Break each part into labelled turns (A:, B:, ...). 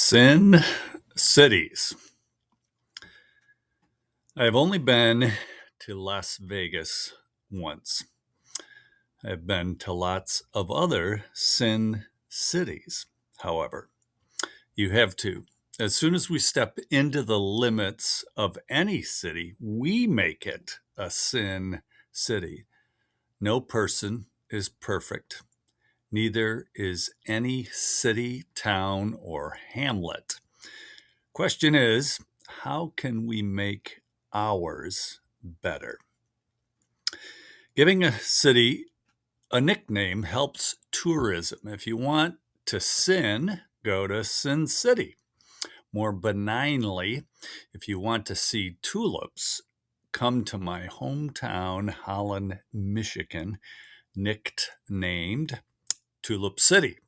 A: Sin cities. I have only been to Las Vegas once. I've been to lots of other sin cities, however. You have to. As soon as we step into the limits of any city, we make it a sin city. No person is perfect. Neither is any city, town, or hamlet. Question is, how can we make ours better? Giving a city a nickname helps tourism. If you want to sin, go to Sin City. More benignly, if you want to see tulips, come to my hometown, Holland, Michigan, nicknamed Tulip City.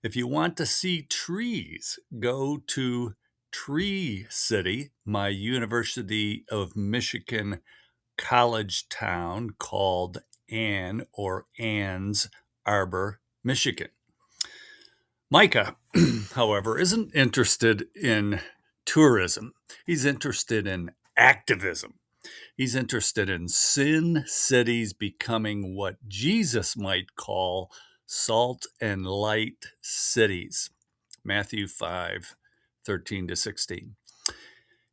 A: If you want to see trees, go to Tree City, my University of Michigan college town called Ann or Ann's Arbor, Michigan. Micah, however, isn't interested in tourism. He's interested in activism. He's interested in sin cities becoming what Jesus might call salt and light cities. Matthew 5:13-16.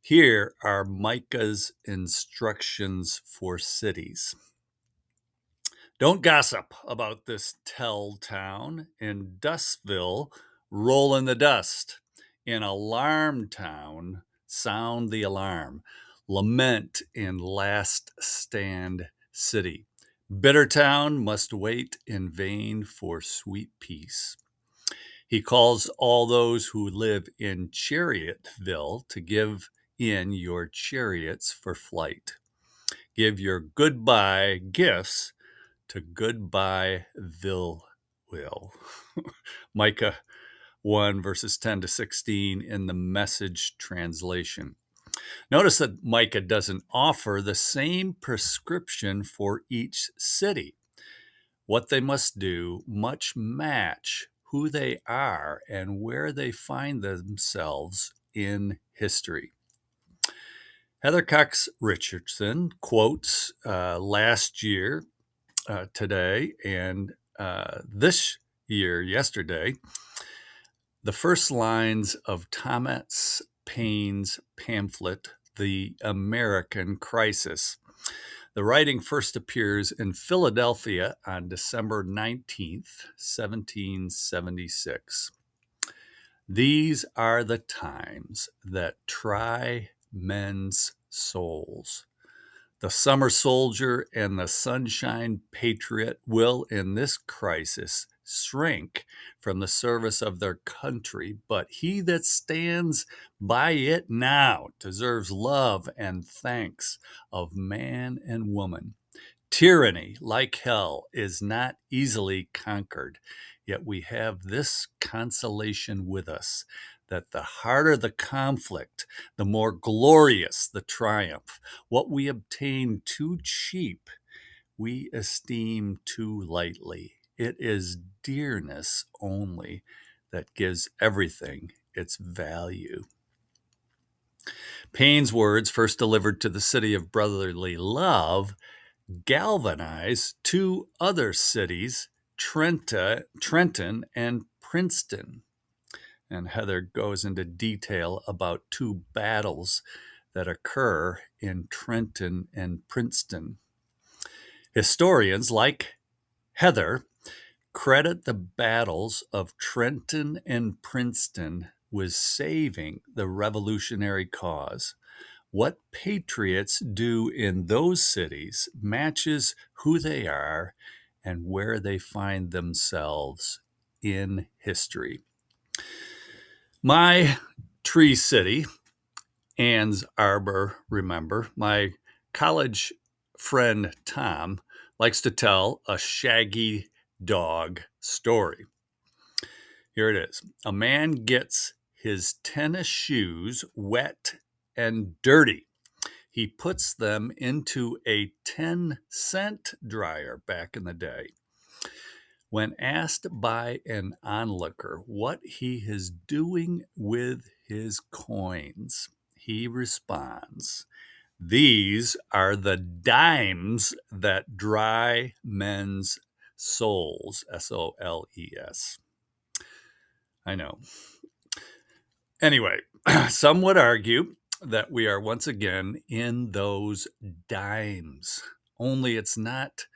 A: Here are Micah's instructions for cities. Don't gossip about this tell town. In Dustville, roll in the dust. In Alarm Town, sound the alarm. Lament in Last Stand City. Bitter Town must wait in vain for sweet peace. He calls all those who live in Chariotville to give in your chariots for flight. Give your goodbye gifts to Goodbyeville. Micah 1 verses 10-16 in the Message translation. Notice that Micah doesn't offer the same prescription for each city. What they must do much match who they are and where they find themselves in history. Heather Cox Richardson quotes last year, today, and this year, yesterday, the first lines of Thomas Paine's pamphlet, The American Crisis. The writing first appears in Philadelphia on December 19th, 1776. These are the times that try men's souls. The summer soldier and the sunshine patriot will, in this crisis, shrink from the service of their country, but he that stands by it now deserves love and thanks of man and woman. Tyranny, like hell, is not easily conquered, yet we have this consolation with us, that the harder the conflict, the more glorious the triumph. What we obtain too cheap, we esteem too lightly. It is dearness only that gives everything its value. Paine's words, first delivered to the city of brotherly love, galvanize two other cities, Trenton and Princeton. And Heather goes into detail about two battles that occur in Trenton and Princeton. Historians like Heather credit the battles of Trenton and Princeton with saving the revolutionary cause. What patriots do in those cities matches who they are and where they find themselves in history. My tree city, Ann's Arbor, remember, my college friend Tom likes to tell a shaggy dog story. Here it is. A man gets his tennis shoes wet and dirty. He puts them into a 10-cent dryer back in the day. When asked by an onlooker what he is doing with his coins, he responds, "These are the dimes that dry men's souls." SOLES. I know. Anyway, some would argue that we are once again in those dimes, only it's not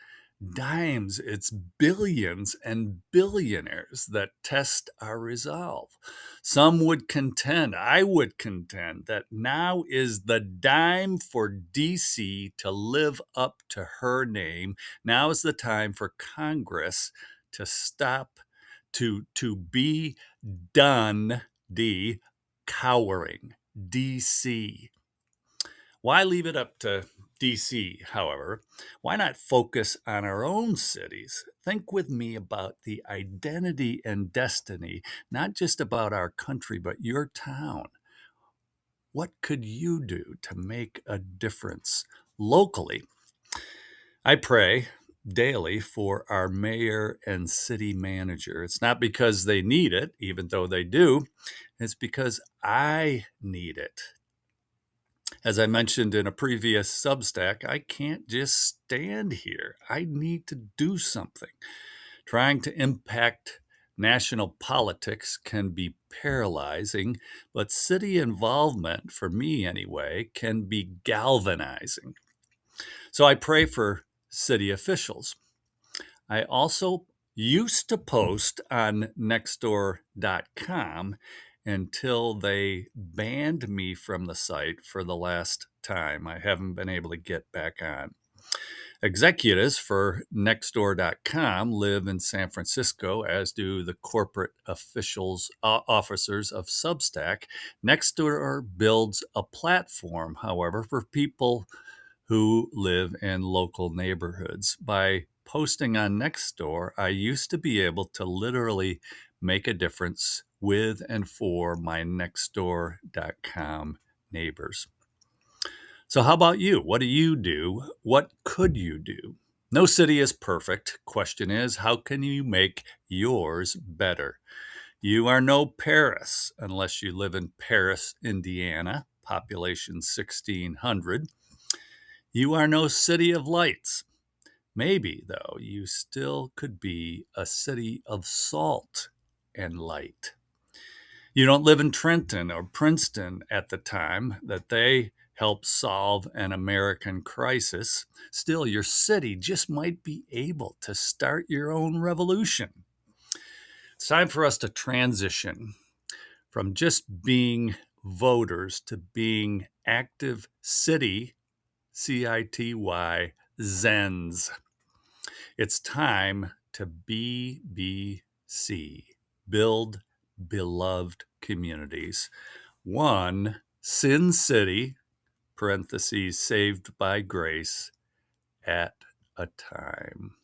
A: dimes, it's billions and billionaires that test our resolve. Some would contend, I would contend, that now is the dime for DC to live up to her name. Now is the time for Congress to stop, to be done, cowering. DC. Why leave it up to DC, however? Why not focus on our own cities? Think with me about the identity and destiny, not just about our country, but your town. What could you do to make a difference locally? I pray daily for our mayor and city manager. It's not because they need it, even though they do. It's because I need it. As I mentioned in a previous Substack, I can't just stand here. I need to do something. Trying to impact national politics can be paralyzing, but city involvement, for me anyway, can be galvanizing. So I pray for city officials. I also used to post on Nextdoor.com until they banned me from the site for the last time. I haven't been able to get back on. Executives for Nextdoor.com live in San Francisco, as do the corporate officers of Substack. Nextdoor builds a platform, however, for people who live in local neighborhoods. By posting on Nextdoor, I used to be able to literally make a difference with and for my Nextdoor.com neighbors. So, how about you? What do you do? What could you do? No city is perfect. Question is, how can you make yours better? You are no Paris unless you live in Paris, Indiana, population 1,600. You are no city of lights. Maybe, though, you still could be a city of salt and light. You don't live in Trenton or Princeton at the time that they helped solve an American crisis. Still, your city just might be able to start your own revolution. It's time for us to transition from just being voters to being active city, CITY, Zens. It's time to BBC, build beloved communities. One Sin City, parentheses, saved by grace, at a time.